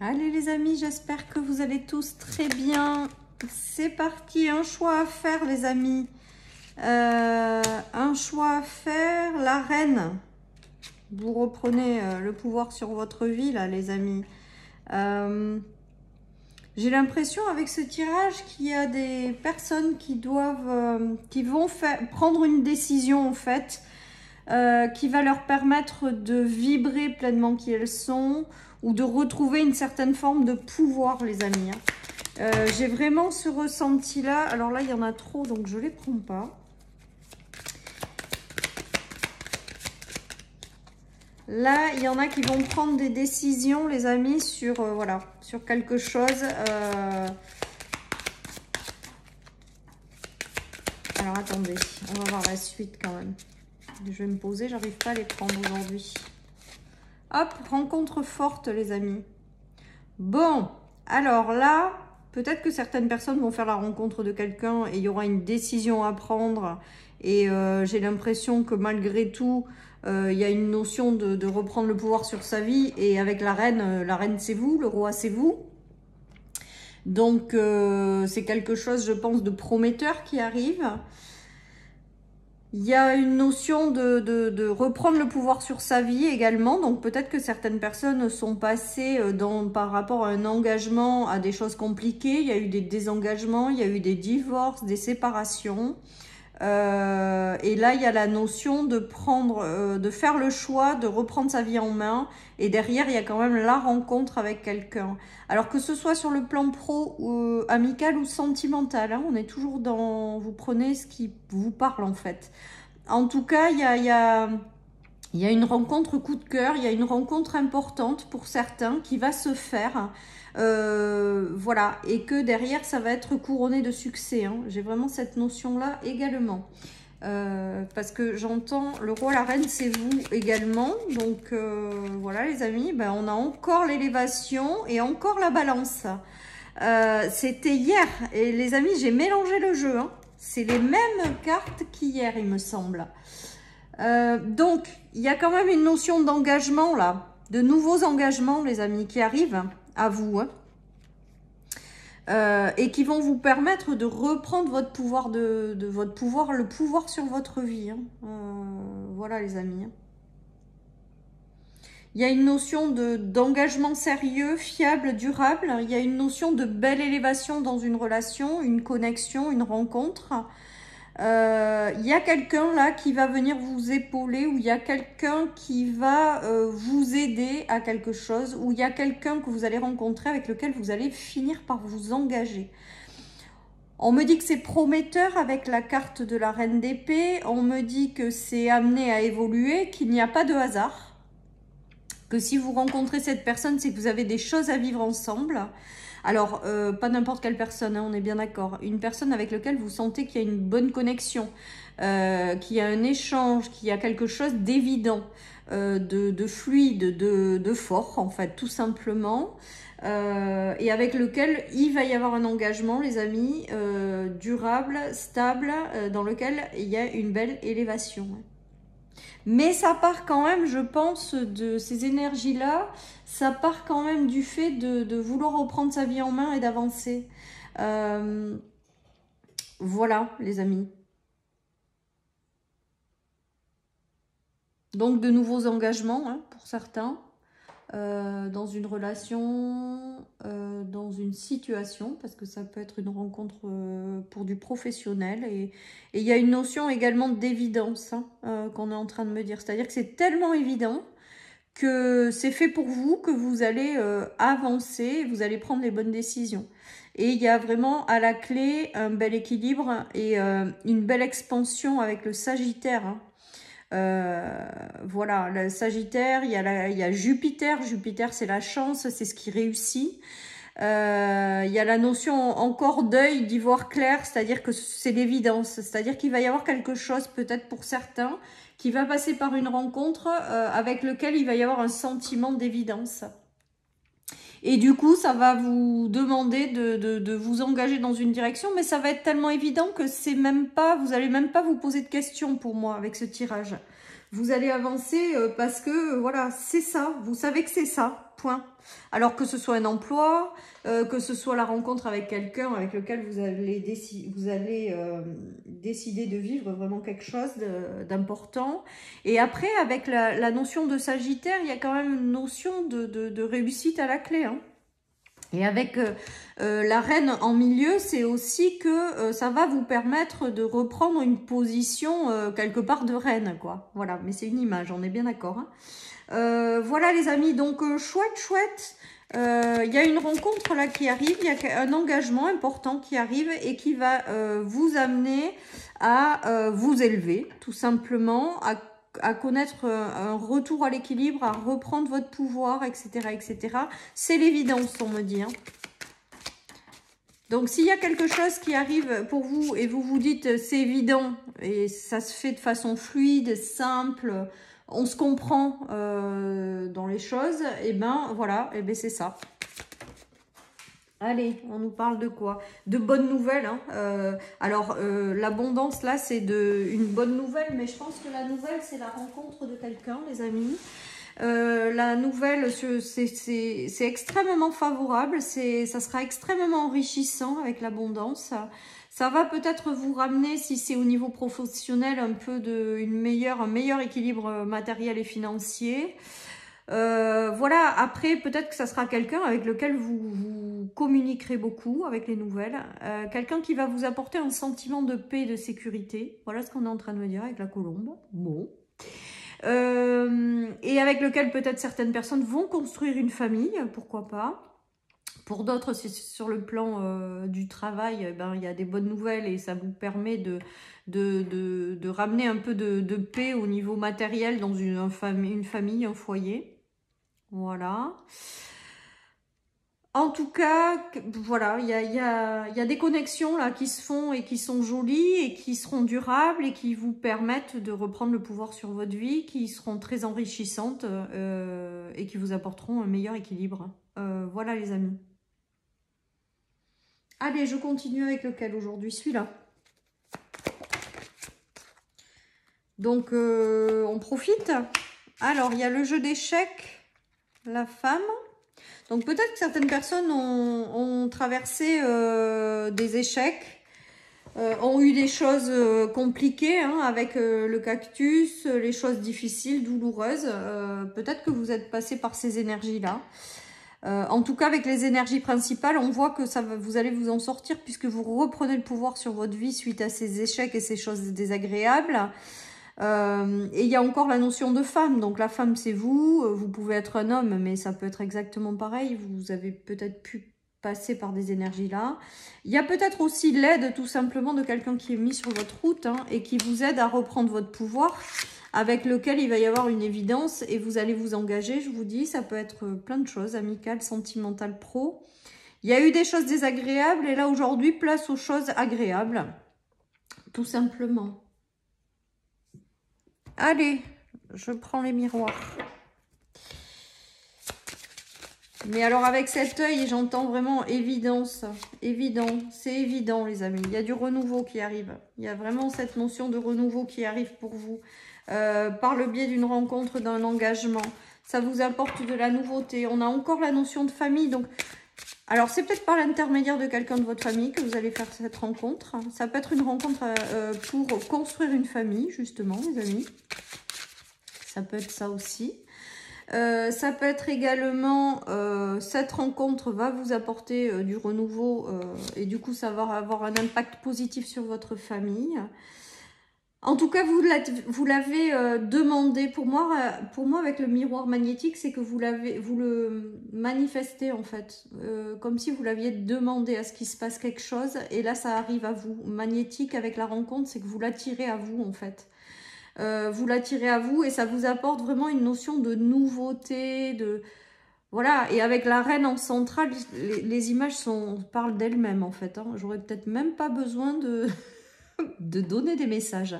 Allez les amis, j'espère que vous allez tous très bien. C'est parti, un choix à faire les amis. Un choix à faire, la reine. Vous reprenez le pouvoir sur votre vie là les amis. J'ai l'impression avec ce tirage qu'il y a des personnes qui doivent, qui vont prendre une décision en fait. Qui va leur permettre de vibrer pleinement qui elles sont ou de retrouver une certaine forme de pouvoir les amis. J'ai vraiment ce ressenti là. Alors là il y en a trop donc je les prends pas. Là il y en a qui vont prendre des décisions les amis sur voilà, sur quelque chose. Alors attendez, on va voir la suite quand même. Je vais me poser, j'arrive pas à les prendre aujourd'hui. Hop, rencontre forte les amis. Bon, alors là, peut-être que certaines personnes vont faire la rencontre de quelqu'un et il y aura une décision à prendre. Et j'ai l'impression que malgré tout, il y a une notion de reprendre le pouvoir sur sa vie. Et avec la reine c'est vous, le roi c'est vous. Donc c'est quelque chose, je pense, de prometteur qui arrive. Il y a une notion de reprendre le pouvoir sur sa vie également. Donc peut-être que certaines personnes sont passées par rapport à un engagement à des choses compliquées. Il y a eu des désengagements, il y a eu des divorces, des séparations. Et là, il y a la notion de de faire le choix, de reprendre sa vie en main. Et derrière, il y a quand même la rencontre avec quelqu'un. Alors que ce soit sur le plan pro, amical ou sentimental, hein, on est toujours dans... Vous prenez ce qui vous parle en fait. En tout cas, il y a une rencontre coup de cœur, il y a une rencontre importante pour certains qui va se faire. Voilà, et que derrière ça va être couronné de succès, hein. J'ai vraiment cette notion là également, parce que j'entends le roi, la reine c'est vous également, donc voilà les amis, ben, on a encore l'élévation et encore la balance. C'était hier et les amis j'ai mélangé le jeu, hein. C'est les mêmes cartes qu'hier il me semble. Donc il y a quand même une notion d'engagement là, de nouveaux engagements les amis qui arrivent à vous, hein, et qui vont vous permettre de reprendre votre pouvoir, le pouvoir sur votre vie, hein. Voilà les amis, hein. Il y a une notion d'engagement sérieux, fiable, durable. Il y a une notion de belle élévation dans une relation, une connexion, une rencontre. Il y a quelqu'un là qui va venir vous épauler, ou il y a quelqu'un qui va vous aider à quelque chose, ou il y a quelqu'un que vous allez rencontrer avec lequel vous allez finir par vous engager. On me dit que c'est prometteur avec la carte de la reine d'épée. On me dit que c'est amené à évoluer, qu'il n'y a pas de hasard. Que si vous rencontrez cette personne, c'est que vous avez des choses à vivre ensemble. Alors, pas n'importe quelle personne, hein, on est bien d'accord. Une personne avec laquelle vous sentez qu'il y a une bonne connexion, qu'il y a un échange, qu'il y a quelque chose d'évident, de fluide, de fort, en fait, tout simplement. Et avec lequel il va y avoir un engagement, les amis, durable, stable, dans lequel il y a une belle élévation. Mais ça part quand même, je pense, de ces énergies-là, ça part quand même du fait de vouloir reprendre sa vie en main et d'avancer. Voilà, les amis. Donc, de nouveaux engagements, hein, pour certains, dans une relation, dans une situation, parce que ça peut être une rencontre pour du professionnel. Et il y a une notion également d'évidence, hein, qu'on est en train de me dire. C'est-à-dire que c'est tellement évident que c'est fait pour vous, que vous allez avancer, vous allez prendre les bonnes décisions. Et il y a vraiment à la clé un bel équilibre et une belle expansion avec le Sagittaire, hein. Voilà, le Sagittaire, il y a Jupiter. Jupiter, c'est la chance, c'est ce qui réussit. Il y a la notion encore d'œil, d'y voir clair, c'est-à-dire que c'est l'évidence. C'est-à-dire qu'il va y avoir quelque chose, peut-être pour certains, qui va passer par une rencontre avec lequel il va y avoir un sentiment d'évidence. Et du coup, ça va vous demander de vous engager dans une direction, mais ça va être tellement évident que c'est même pas, vous allez même pas vous poser de questions pour moi avec ce tirage. Vous allez avancer parce que, voilà, c'est ça. Vous savez que c'est ça, point. Alors que ce soit un emploi, que ce soit la rencontre avec quelqu'un avec lequel vous allez décider de vivre vraiment quelque chose d'important. Et après, avec la notion de Sagittaire, il y a quand même une notion de réussite à la clé, hein. Et avec la reine en milieu, c'est aussi que ça va vous permettre de reprendre une position quelque part de reine, quoi. Voilà, mais c'est une image, on est bien d'accord, hein. Voilà les amis, donc chouette. Il y a une rencontre là qui arrive, il y a un engagement important qui arrive et qui va vous amener à vous élever, tout simplement, à connaître un retour à l'équilibre, à reprendre votre pouvoir, etc. etc. C'est l'évidence, on me dit, hein. Donc, s'il y a quelque chose qui arrive pour vous et vous vous dites c'est évident et ça se fait de façon fluide, simple, on se comprend dans les choses, et ben voilà, et ben c'est ça. Allez, on nous parle de quoi? De bonnes nouvelles, hein. Alors, l'abondance, là, c'est une bonne nouvelle, mais je pense que la nouvelle, c'est la rencontre de quelqu'un, les amis. La nouvelle, c'est extrêmement favorable, ça sera extrêmement enrichissant avec l'abondance. Ça va peut-être vous ramener, si c'est au niveau professionnel, un peu un meilleur équilibre matériel et financier. Voilà, après peut-être que ça sera quelqu'un avec lequel vous communiquerez beaucoup avec les nouvelles, quelqu'un qui va vous apporter un sentiment de paix et de sécurité. Voilà ce qu'on est en train de me dire avec la colombe. Bon. Et avec lequel peut-être certaines personnes vont construire une famille, pourquoi pas. Pour d'autres, c'est sur le plan du travail, ben, il y a des bonnes nouvelles et ça vous permet de ramener un peu de paix au niveau matériel dans une famille, un foyer. Voilà. En tout cas, voilà, il y a des connexions là qui se font et qui sont jolies et qui seront durables et qui vous permettent de reprendre le pouvoir sur votre vie, qui seront très enrichissantes et qui vous apporteront un meilleur équilibre. Voilà les amis. Allez, je continue avec lequel aujourd'hui? Celui-là. Donc, on profite. Alors, il y a le jeu d'échecs. La femme. Donc peut-être que certaines personnes ont traversé des échecs, ont eu des choses compliquées hein, avec le cactus, les choses difficiles, douloureuses. Peut-être que vous êtes passé par ces énergies-là. En tout cas, avec les énergies principales, on voit que vous allez vous en sortir puisque vous reprenez le pouvoir sur votre vie suite à ces échecs et ces choses désagréables. Et il y a encore la notion de femme. Donc la femme, c'est vous. Vous pouvez être un homme, mais ça peut être exactement pareil. Vous avez peut-être pu passer par des énergies là. Il y a peut-être aussi l'aide tout simplement de quelqu'un qui est mis sur votre route hein, et qui vous aide à reprendre votre pouvoir, avec lequel il va y avoir une évidence et vous allez vous engager. Je vous dis, ça peut être plein de choses, amicales, sentimentales, pro. Il y a eu des choses désagréables et là aujourd'hui, place aux choses agréables. Tout simplement. Allez, je prends les miroirs. Mais alors avec cet œil, j'entends vraiment évidence. Évident, c'est évident les amis. Il y a du renouveau qui arrive. Il y a vraiment cette notion de renouveau qui arrive pour vous. Par le biais d'une rencontre, d'un engagement. Ça vous apporte de la nouveauté. On a encore la notion de famille. Donc, alors c'est peut-être par l'intermédiaire de quelqu'un de votre famille que vous allez faire cette rencontre. Ça peut être une rencontre pour construire une famille, justement les amis. Ça peut être ça aussi. Ça peut être également, cette rencontre va vous apporter du renouveau et du coup ça va avoir un impact positif sur votre famille. En tout cas, vous l'avez demandé. Pour moi, avec le miroir magnétique, c'est que vous le manifestez en fait. Comme si vous l'aviez demandé à ce qu'il se passe quelque chose. Et là, ça arrive à vous. Magnétique avec la rencontre, c'est que vous l'attirez à vous en fait. Vous l'attirez à vous et ça vous apporte vraiment une notion de nouveauté, voilà. Et avec la reine en centrale, les images parlent d'elles-mêmes en fait. Hein. J'aurais peut-être même pas besoin de donner des messages.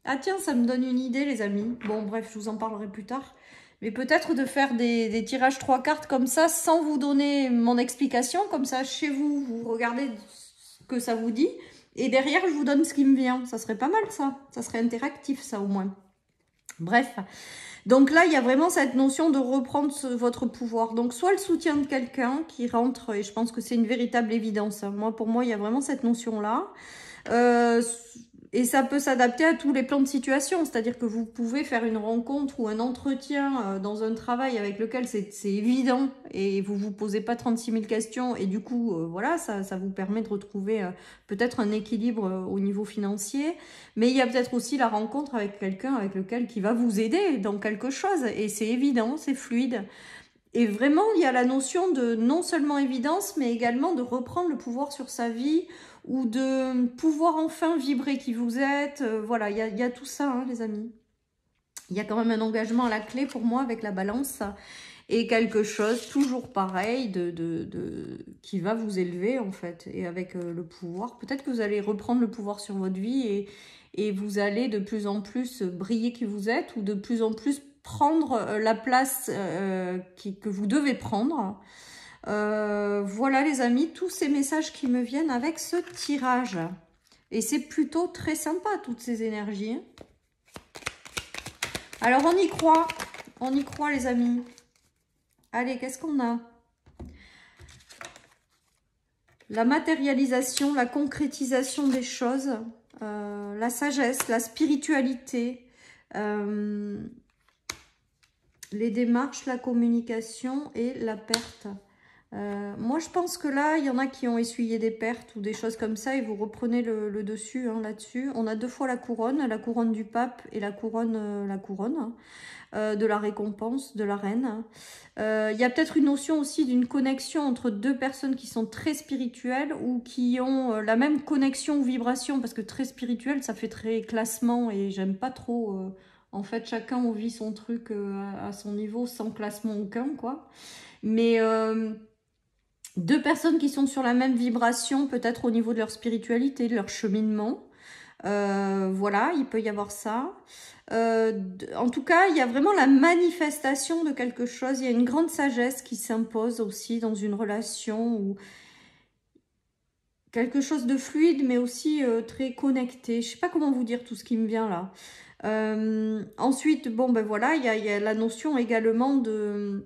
Ah tiens, ça me donne une idée les amis. Bon bref, je vous en parlerai plus tard. Mais peut-être de faire des tirages 3 cartes comme ça sans vous donner mon explication. Comme ça, chez vous, vous regardez ce que ça vous dit. Et derrière, je vous donne ce qui me vient. Ça serait pas mal, ça. Ça serait interactif, ça, au moins. Bref. Donc là, il y a vraiment cette notion de reprendre votre pouvoir. Donc soit le soutien de quelqu'un qui rentre, et je pense que c'est une véritable évidence. Moi, pour moi, il y a vraiment cette notion-là. Et ça peut s'adapter à tous les plans de situation. C'est-à-dire que vous pouvez faire une rencontre ou un entretien dans un travail avec lequel c'est évident et vous vous posez pas 36 000 questions. Et du coup, voilà, ça vous permet de retrouver peut-être un équilibre au niveau financier. Mais il y a peut-être aussi la rencontre avec quelqu'un avec lequel qui va vous aider dans quelque chose. Et c'est évident, c'est fluide. Et vraiment, il y a la notion de non seulement évidence, mais également de reprendre le pouvoir sur sa vie ou de pouvoir enfin vibrer qui vous êtes. Voilà, il y a tout ça, hein, les amis. Il y a quand même un engagement à la clé pour moi avec la balance et quelque chose, toujours pareil, qui va vous élever en fait. Et avec le pouvoir, peut-être que vous allez reprendre le pouvoir sur votre vie et vous allez de plus en plus briller qui vous êtes ou de plus en plus prendre la place que vous devez prendre. Voilà les amis, tous ces messages qui me viennent avec ce tirage. Et c'est plutôt très sympa toutes ces énergies. Alors on y croit les amis. Allez, qu'est-ce qu'on a? La matérialisation, la concrétisation des choses, la sagesse, la spiritualité, les démarches, la communication et la perte. Moi, je pense que là, il y en a qui ont essuyé des pertes ou des choses comme ça et vous reprenez le dessus hein, là-dessus. On a deux fois la couronne du pape et la couronne de la récompense de la reine. Il y a peut-être une notion aussi d'une connexion entre deux personnes qui sont très spirituelles ou qui ont la même connexion ou vibration, parce que très spirituel, ça fait très classement et j'aime pas trop. En fait, chacun vit son truc à son niveau sans classement aucun, quoi. Mais deux personnes qui sont sur la même vibration, peut-être au niveau de leur spiritualité, de leur cheminement. Voilà, il peut y avoir ça. En tout cas, il y a vraiment la manifestation de quelque chose. Il y a une grande sagesse qui s'impose aussi dans une relation ou quelque chose de fluide, mais aussi très connecté. Je sais pas comment vous dire tout ce qui me vient là. Ensuite, bon ben voilà, il y a la notion également de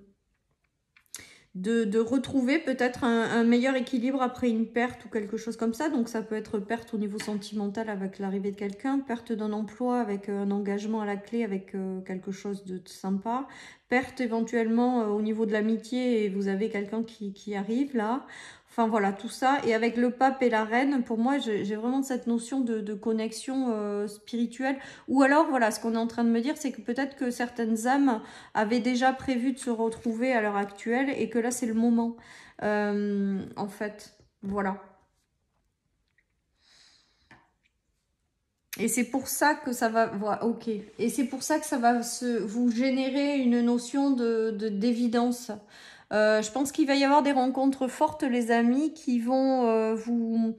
retrouver peut-être un meilleur équilibre après une perte ou quelque chose comme ça. Donc ça peut être perte au niveau sentimental avec l'arrivée de quelqu'un, perte d'un emploi avec un engagement à la clé avec quelque chose de sympa, perte éventuellement au niveau de l'amitié et vous avez quelqu'un qui arrive là. Enfin voilà, tout ça. Et avec le pape et la reine, pour moi, j'ai vraiment cette notion de connexion spirituelle. Ou alors, voilà, ce qu'on est en train de me dire, c'est que peut-être que certaines âmes avaient déjà prévu de se retrouver à l'heure actuelle et que là, c'est le moment, en fait. Voilà. Et c'est pour ça que ça va... Voilà, ok. Et c'est pour ça que ça va vous générer une notion d'évidence. Je pense qu'il va y avoir des rencontres fortes, les amis, qui vont vous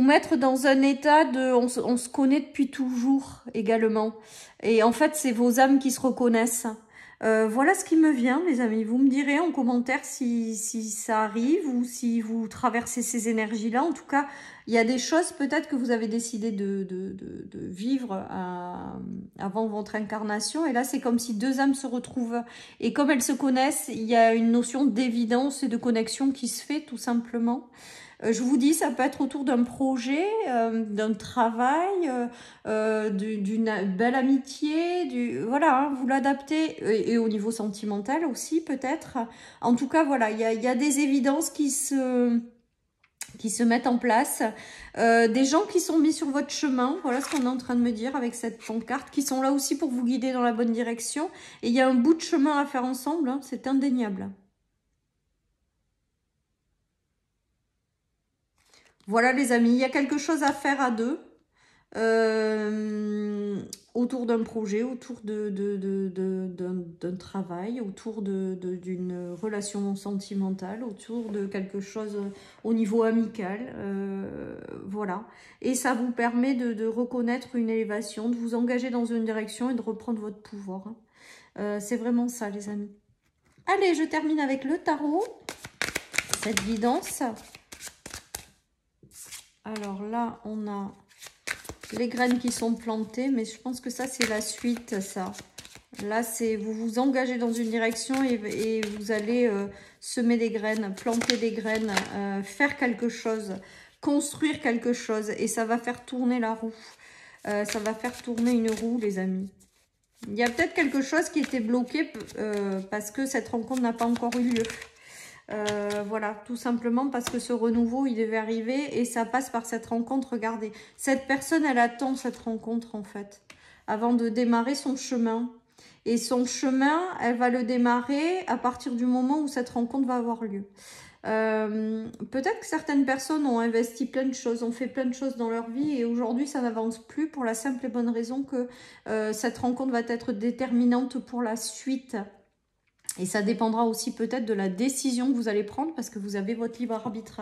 mettre dans un état de... On se connaît depuis toujours également. Et en fait, c'est vos âmes qui se reconnaissent. Voilà ce qui me vient, les amis. Vous me direz en commentaire si ça arrive ou si vous traversez ces énergies-là. En tout cas, il y a des choses peut-être que vous avez décidé de vivre avant votre incarnation. Et là, c'est comme si deux âmes se retrouvent. Et comme elles se connaissent, il y a une notion d'évidence et de connexion qui se fait tout simplement. Je vous dis, ça peut être autour d'un projet, d'un travail, d'une belle amitié, voilà, hein, vous l'adaptez, et au niveau sentimental aussi peut-être. En tout cas, voilà, il y a des évidences qui se mettent en place, des gens qui sont mis sur votre chemin, voilà ce qu'on est en train de me dire avec cette pancarte, qui sont là aussi pour vous guider dans la bonne direction. Et il y a un bout de chemin à faire ensemble, hein, c'est indéniable. Voilà les amis, il y a quelque chose à faire à deux, autour d'un projet, autour d'un travail, autour d'une relation sentimentale, autour de quelque chose au niveau amical, voilà. Et ça vous permet de reconnaître une élévation, de vous engager dans une direction et de reprendre votre pouvoir. C'est vraiment ça les amis. Allez, je termine avec le tarot, cette guidance. Alors là, on a les graines qui sont plantées, mais je pense que ça, c'est la suite, ça. Là, c'est vous vous engagez dans une direction et vous allez semer des graines, planter des graines, faire quelque chose, construire quelque chose. Et ça va faire tourner la roue. Ça va faire tourner une roue, les amis. Il y a peut-être quelque chose qui était bloqué parce que cette rencontre n'a pas encore eu lieu. Voilà, tout simplement parce que ce renouveau, il devait arriver et ça passe par cette rencontre. Regardez, cette personne, elle attend cette rencontre, en fait, avant de démarrer son chemin. Et son chemin, elle va le démarrer à partir du moment où cette rencontre va avoir lieu. Peut-être que certaines personnes ont investi plein de choses, ont fait plein de choses dans leur vie et aujourd'hui, ça n'avance plus pour la simple et bonne raison que cette rencontre va être déterminante pour la suite. Et ça dépendra aussi peut-être de la décision que vous allez prendre parce que vous avez votre libre arbitre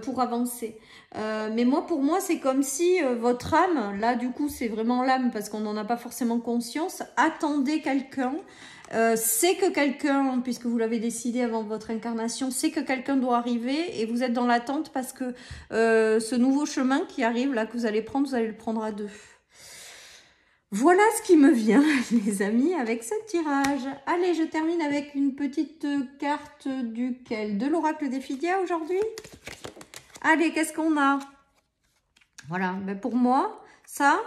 pour avancer. Mais moi, pour moi, c'est comme si votre âme, là du coup, c'est vraiment l'âme parce qu'on n'en a pas forcément conscience, attendait quelqu'un, c'est que quelqu'un, puisque vous l'avez décidé avant votre incarnation, c'est que quelqu'un doit arriver et vous êtes dans l'attente parce que ce nouveau chemin qui arrive, là, que vous allez le prendre à deux. Voilà ce qui me vient, les amis, avec ce tirage. Allez, je termine avec une petite carte duquel? De l'oracle des Phidias aujourd'hui. Allez, qu'est-ce qu'on a? Voilà, ben pour moi, ça,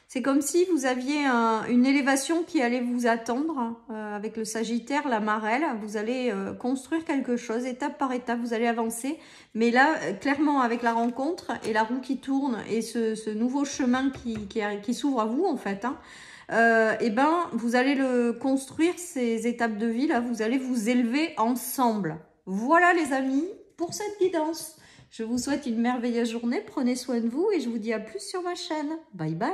c'est comme si vous aviez une élévation qui allait vous attendre avec le Sagittaire, la Marelle. Vous allez construire quelque chose, étape par étape, vous allez avancer. Mais là, clairement, avec la rencontre et la roue qui tourne et ce nouveau chemin qui s'ouvre à vous, en fait, hein, et ben, vous allez le construire, ces étapes de vie, là, vous allez vous élever ensemble. Voilà, les amis, pour cette guidance. Je vous souhaite une merveilleuse journée, prenez soin de vous et je vous dis à plus sur ma chaîne. Bye bye.